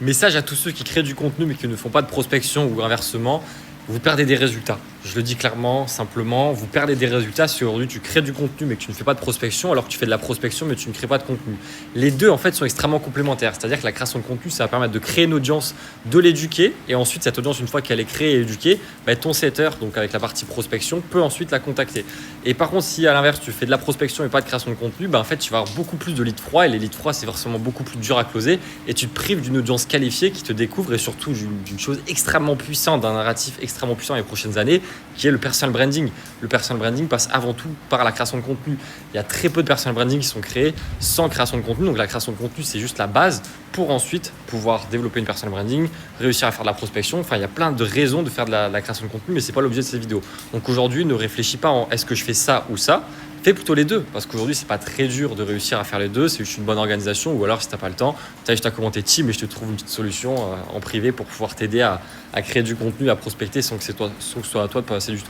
Message à tous ceux qui créent du contenu mais qui ne font pas de prospection ou inversement, vous perdez des résultats. Je le dis clairement, simplement, vous perdez des résultats si aujourd'hui tu crées du contenu mais que tu ne fais pas de prospection alors que tu fais de la prospection mais tu ne crées pas de contenu. Les deux en fait sont extrêmement complémentaires, c'est-à-dire que la création de contenu ça va permettre de créer une audience, de l'éduquer et ensuite cette audience une fois qu'elle est créée et éduquée, ton setter, donc avec la partie prospection, peut ensuite la contacter. Et par contre si à l'inverse tu fais de la prospection et pas de création de contenu, en fait tu vas avoir beaucoup plus de leads froids et les leads froids c'est forcément beaucoup plus dur à closer et tu te prives d'une audience qualifiée qui te découvre et surtout d'une chose extrêmement puissante, d'un narratif extrêmement puissant les prochaines années qui est le personal branding. Le personal branding passe avant tout par la création de contenu. Il y a très peu de personal branding qui sont créés sans création de contenu. Donc la création de contenu, c'est juste la base pour ensuite pouvoir développer une personal branding, réussir à faire de la prospection. Enfin, il y a plein de raisons de faire de la création de contenu, mais ce n'est pas l'objet de cette vidéo. Donc aujourd'hui, ne réfléchis pas en est-ce que je fais ça ou ça. Fais plutôt les deux, parce qu'aujourd'hui, c'est pas très dur de réussir à faire les deux. C'est juste une bonne organisation, ou alors si t'as pas le temps, tu as juste à commenter team et je te trouve une petite solution en privé pour pouvoir t'aider à créer du contenu, à prospecter sans que ce soit à toi de passer du temps.